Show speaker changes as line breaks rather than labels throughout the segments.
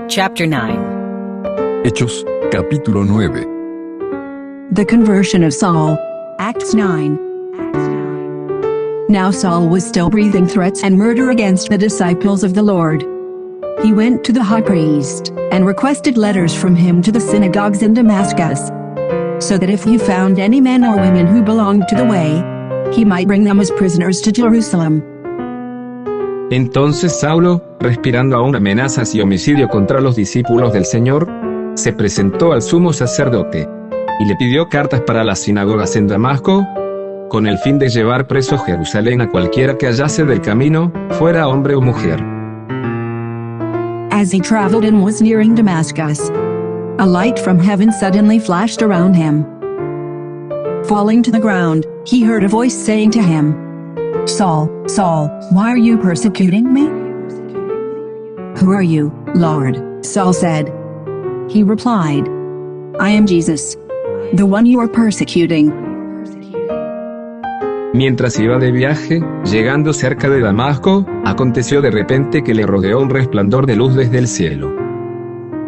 Chapter 9.
Hechos, capítulo 9.
The conversion of Saul. Acts 9. Now Saul was still breathing threats and murder against the disciples of the Lord. He went to the high priest, and requested letters from him to the synagogues in Damascus, so that if he found any men or women who belonged to the way, he might bring them as prisoners to Jerusalem.
Entonces Saulo, respirando aún amenazas y homicidio contra los discípulos del Señor, se presentó al sumo sacerdote, y le pidió cartas para las sinagogas en Damasco, con el fin de llevar preso a Jerusalén a cualquiera que hallase del camino, fuera hombre o mujer.
As he traveled and was nearing Damascus, a light from heaven suddenly flashed around him. Falling to the ground, he heard a voice saying to him, "Saul, Saul, why are you persecuting me?" "Who are you, Lord?" Saul said. He replied, "I am Jesus, the one you are persecuting."
Mientras iba de viaje, llegando cerca de Damasco, aconteció de repente que le rodeó un resplandor de luz desde el cielo.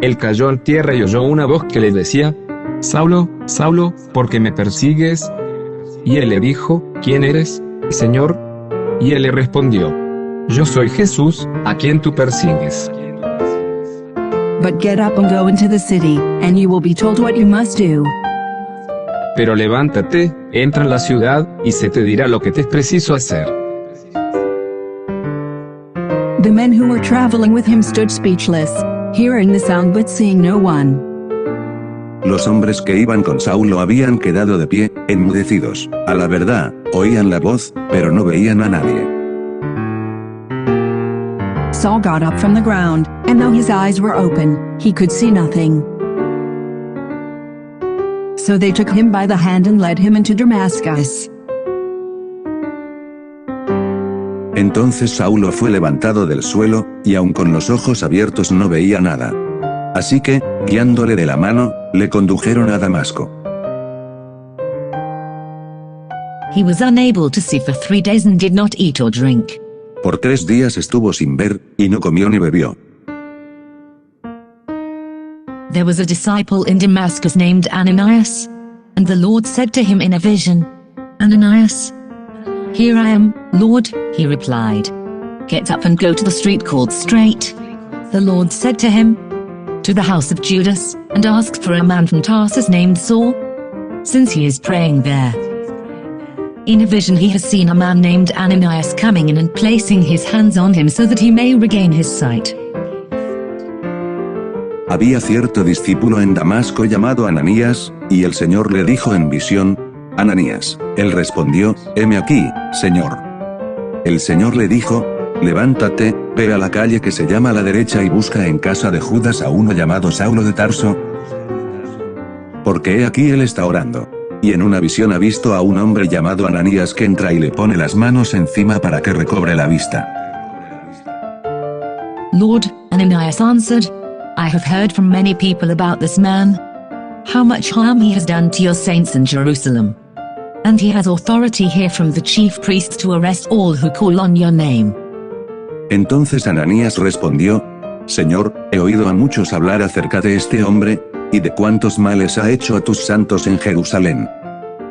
Él cayó en tierra y oyó una voz que le decía, "Saulo, Saulo, ¿por qué me persigues?" Y él le dijo, "¿Quién eres, Señor?" Y él le respondió, "Yo soy Jesús, a quien tú persigues.
But get up and go into the city, and you will be told what you must do."
Pero levántate, entra en la ciudad, y se te dirá lo que te es preciso hacer.
The men who were traveling with him stood speechless, hearing the sound but seeing no one.
Los hombres que iban con Saulo habían quedado de pie, enmudecidos. A la verdad, oían la voz, pero no veían a nadie.
Saul got up from the ground, and though his eyes were open, he could see nothing. So they took him by the hand and led him into Damascus.
Entonces Saulo fue levantado del suelo, y aun con los ojos abiertos no veía nada. Así que, guiándole de la mano, le condujeron a Damasco.
He was unable to see for 3 days and did not eat or drink.
Por 3 días estuvo sin ver, y no comió ni bebió.
There was a disciple in Damascus named Ananias, and the Lord said to him in a vision, "Ananias." "Here I am, Lord," he replied. "Get up and go to the street called Straight." The Lord said to him, "To the house of Judas, and ask for a man from Tarsus named Saul, since he is praying there." In a vision he has seen a man named Ananias coming in and placing his hands on him so that he may regain his sight.
Había cierto discípulo en Damasco llamado Ananías, y el Señor le dijo en visión, "Ananías". Él respondió, "Heme aquí, Señor". El Señor le dijo, "Levántate, ve a la calle que se llama a la derecha y busca en casa de Judas a uno llamado Saulo de Tarso, porque he aquí él está orando. Y en una visión ha visto a un hombre llamado Ananías que entra y le pone las manos encima para que recobre la vista."
Lord, Ananias answered, "I have heard from many people about this man, how much harm he has done to your saints in Jerusalem. And he has authority here from the chief priests to arrest all who call on your name."
Entonces Ananías respondió, "Señor, he oído a muchos hablar acerca de este hombre, y de cuántos males ha hecho a tus santos en Jerusalén.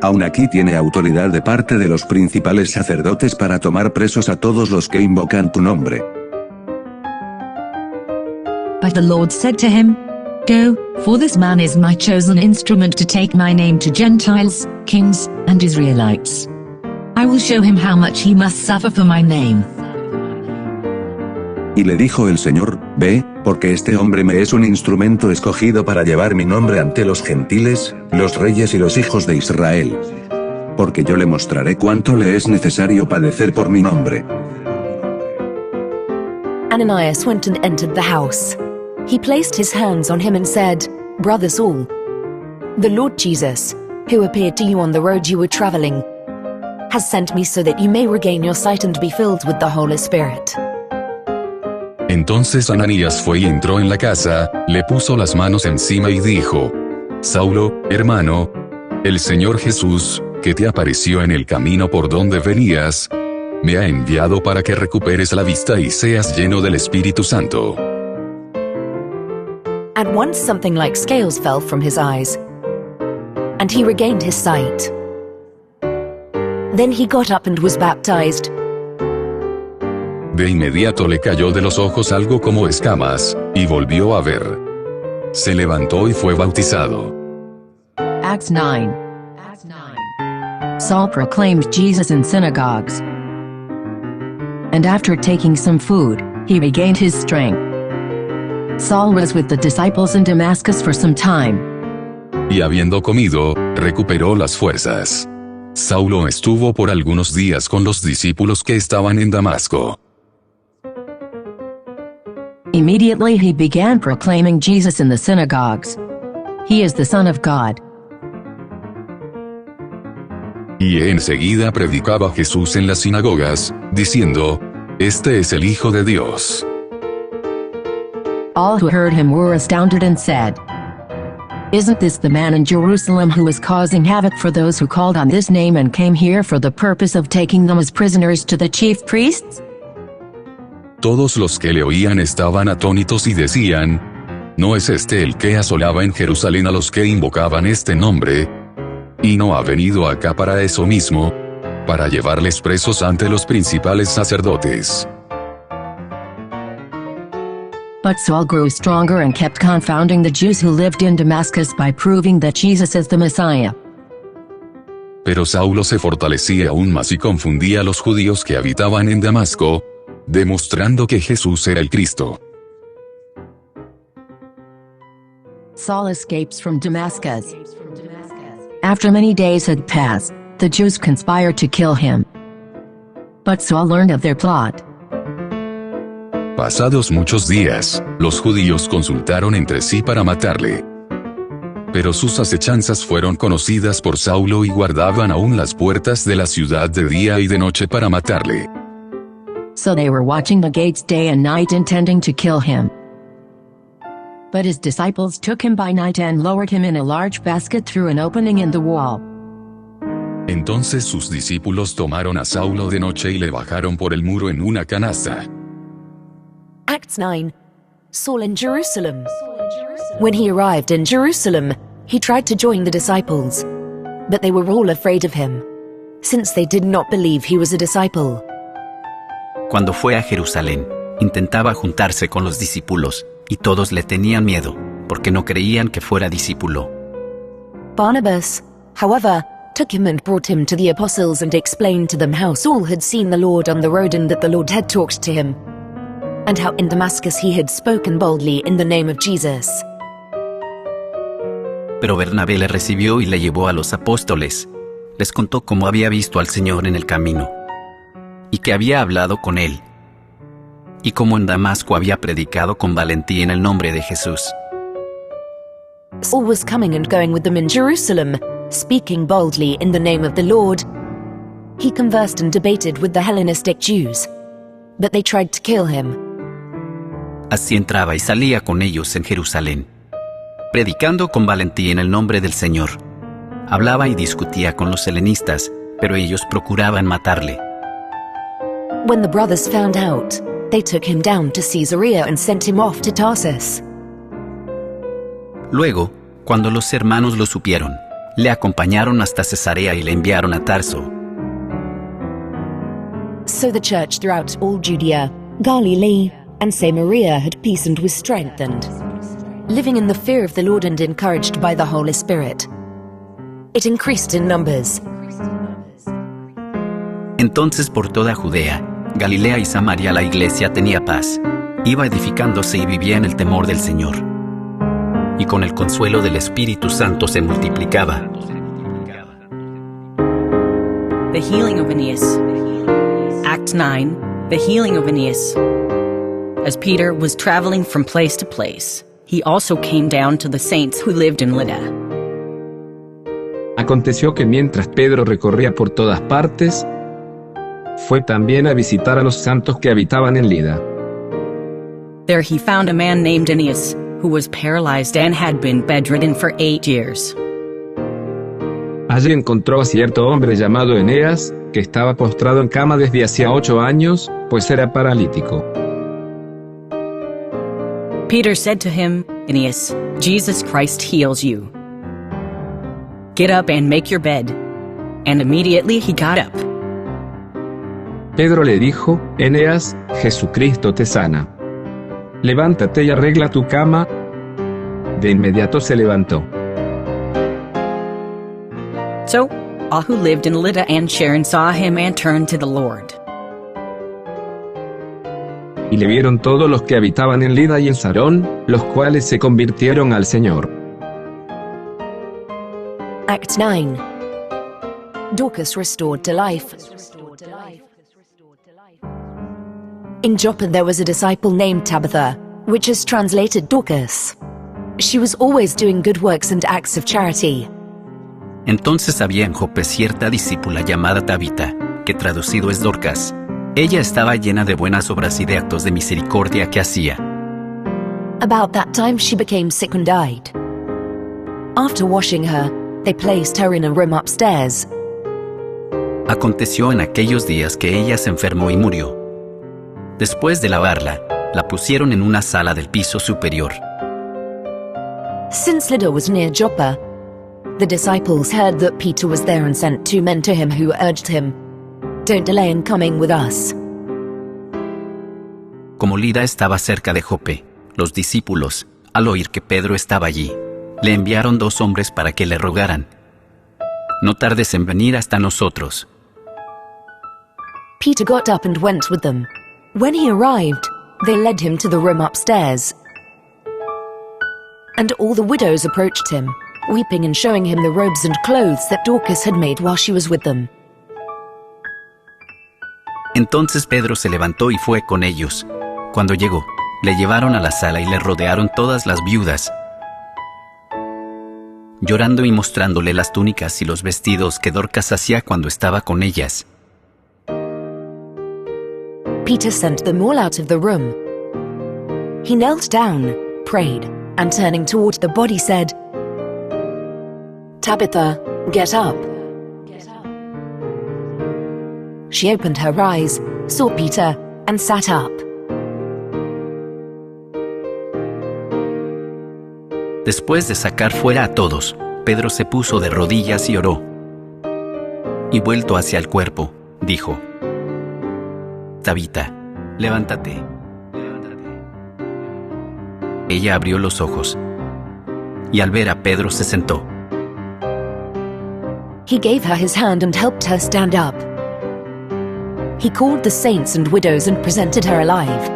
Aún aquí tiene autoridad de parte de los principales sacerdotes para tomar presos a todos los que invocan tu nombre."
But the Lord said to him, "Go, for this man is my chosen instrument to take my name to Gentiles, kings, and Israelites. I will show him how much he must suffer for my name."
Y le dijo el Señor, "Ve, porque este hombre me es un instrumento escogido para llevar mi nombre ante los gentiles, los reyes y los hijos de Israel. Porque yo le mostraré cuánto le es necesario padecer por mi nombre."
Ananias went and entered the house. He placed his hands on him and said, "Brother Saul, the Lord Jesus, who appeared to you on the road you were traveling, has sent me so that you may regain your sight and be filled with the Holy Spirit."
Entonces Ananías fue y entró en la casa, le puso las manos encima y dijo, "Saulo, hermano, el Señor Jesús, que te apareció en el camino por donde venías, me ha enviado para que recuperes la vista y seas lleno del Espíritu Santo."
At once something like scales fell from his eyes, and he regained his sight. Then he got up and was baptized.
De inmediato le cayó de los ojos algo como escamas, y volvió a ver. Se levantó y fue bautizado.
Acts 9. Saul proclaimed Jesus in synagogues. And after taking some food, he regained his strength. Saul was with the disciples in Damascus for some time.
Y habiendo comido, recuperó las fuerzas. Saulo estuvo por algunos días con los discípulos que estaban en Damasco.
Immediately he began proclaiming Jesus in the synagogues. He is the Son of God.
Y enseguida predicaba Jesús en las sinagogas, diciendo, Este es el Hijo de Dios.
All who heard him were astounded and said, Isn't this the man in Jerusalem who is causing havoc for those who called on this name and came here for the purpose of taking them as prisoners to the chief priests?
Todos los que le oían estaban atónitos y decían, ¿no es este el que asolaba en Jerusalén a los que invocaban este nombre? ¿Y no ha venido acá para eso mismo? Para llevarles presos ante los principales sacerdotes.
But Saul grew stronger and kept confounding the Jews who lived in Damascus by proving that Jesus is the Messiah.
Pero Saulo se fortalecía aún más y confundía a los judíos que habitaban en Damasco, demostrando que Jesús era el Cristo.
Saul escapes from Damascus. After many days had passed, the Jews conspired to kill him. But Saul learned of their plot.
Pasados muchos días, los judíos consultaron entre sí para matarle. Pero sus acechanzas fueron conocidas por Saulo y guardaban aún las puertas de la ciudad de día y de noche para matarle.
So they were watching the gates day and night intending to kill him. But his disciples took him by night and lowered him in a large basket through an opening in the wall.
Entonces sus discípulos tomaron a Saulo de noche y le bajaron por el muro en una canasta.
Acts 9. Saul in Jerusalem. When he arrived in Jerusalem, he tried to join the disciples, but they were all afraid of him, since they did not believe he was a disciple.
Cuando fue a Jerusalén, intentaba juntarse con los discípulos, y todos le tenían miedo, porque no creían que fuera discípulo.
Barnabas, however, took him and brought him to the apostles and explained to them how Saul had seen the Lord on the road and that the Lord had talked to him, and how in Damascus he had spoken boldly in the name of Jesus.
Pero Bernabé le recibió y le llevó a los apóstoles. Les contó cómo había visto al Señor en el camino, y que había hablado con él, y cómo en Damasco había predicado con valentía en el nombre de Jesús.
Saul was coming and going with them in Jerusalem, speaking boldly in the name of the Lord. He conversed and debated with the Hellenistic Jews, but they tried to kill him.
Así entraba y salía con ellos en Jerusalén, predicando con valentía en el nombre del Señor. Hablaba y discutía con los helenistas, pero ellos procuraban matarle.
When the brothers found out, they took him down to Caesarea and sent him off to Tarsus.
Luego, cuando los hermanos lo supieron, le acompañaron hasta Cesarea y le enviaron a Tarso.
So the church throughout all Judea, Galilee, and Samaria had peace and was strengthened, living in the fear of the Lord and encouraged by the Holy Spirit. It increased in numbers.
Entonces por toda Judea, Galilea y Samaria la iglesia tenía paz, iba edificándose y vivía en el temor del Señor. Y con el consuelo del Espíritu Santo se multiplicaba.
The healing of Aeneas. Act 9. The healing of Aeneas. As Peter was traveling from place to place, he also came down to the saints who lived in Lydda.
Aconteció que mientras Pedro recorría por todas partes, fue también a visitar a los santos que habitaban en Lida.
There he found a man named Aeneas, who was paralyzed and had been bedridden for 8 years.
Allí encontró a cierto hombre llamado Eneas, que estaba postrado en cama desde hacía 8 años, pues era paralítico.
Peter said to him, Aeneas, Jesus Christ heals you. Get up and make your bed. And immediately he got up.
Pedro le dijo, Eneas, Jesucristo te sana. Levántate y arregla tu cama. De inmediato se levantó.
So, all who lived in Lydda and Sharon saw him and turned to the Lord.
Y le vieron todos los que habitaban en Lida y en Sarón, los cuales se convirtieron al Señor.
Act 9. Dorcas restored to life. In Joppa there was a disciple named Tabitha, which is translated Dorcas. She was always doing good works and acts of charity.
Entonces había en Jope cierta discípula llamada Tabita, que traducido es Dorcas. Ella estaba llena de buenas obras y de actos de misericordia que hacía.
About that time she became sick and died. After washing her, they placed her in a room upstairs.
Aconteció en aquellos días que ella se enfermó y murió. Después de lavarla, la pusieron en una sala del piso superior.
Since Lydda was near Joppa, the disciples heard that Peter was there and sent 2 men to him who urged him, "Don't delay in coming with us."
Como Lida estaba cerca de Jope, los discípulos, al oír que Pedro estaba allí, le enviaron 2 hombres para que le rogaran, "No tardes en venir hasta nosotros."
Peter got up and went with them. When he arrived, they led him to the room upstairs. And all the widows approached him, weeping and showing him the robes and clothes that Dorcas had made while she was with them.
Entonces Pedro se levantó y fue con ellos. Cuando llegó, le llevaron a la sala y le rodearon todas las viudas, llorando y mostrándole las túnicas y los vestidos que Dorcas hacía cuando estaba con ellas.
Peter sent them all out of the room. He knelt down, prayed, and turning toward the body said, "Tabitha, get up." She opened her eyes, saw Peter, and sat up.
Después de sacar fuera a todos, Pedro se puso de rodillas y oró. Y vuelto hacia el cuerpo, dijo, "Tabita, levántate." Ella abrió los ojos, y al ver a Pedro se sentó.
He gave her his hand and helped her stand up. He called the saints and widows and presented her alive.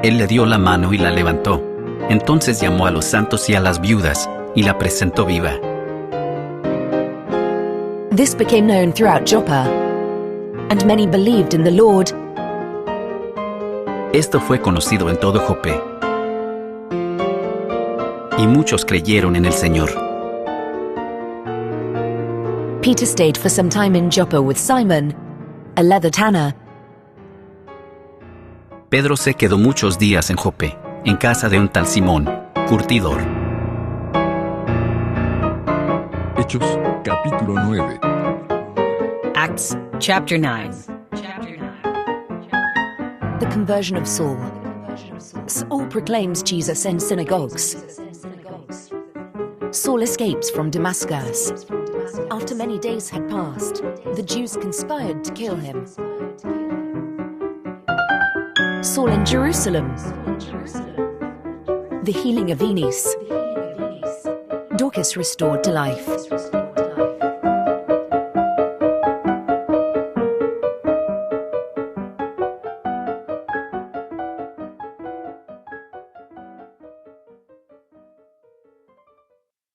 Él le dio la mano y la levantó. Entonces llamó a los santos y a las viudas, y la presentó viva.
This became known throughout Joppa, and many believed in the Lord.
Esto fue conocido en todo Jope, y muchos creyeron en el Señor.
Peter stayed for some time in Joppa with Simon, a leather tanner.
Pedro se quedó muchos días en Jope, en casa de un tal Simón, curtidor.
Hechos, capítulo 9.
Acts chapter 9.
The conversion of Saul. Saul proclaims Jesus in synagogues. Saul escapes from Damascus. After many days had passed, the Jews conspired to kill him. Saul in Jerusalem. The healing of Aeneas. Dorcas restored to life.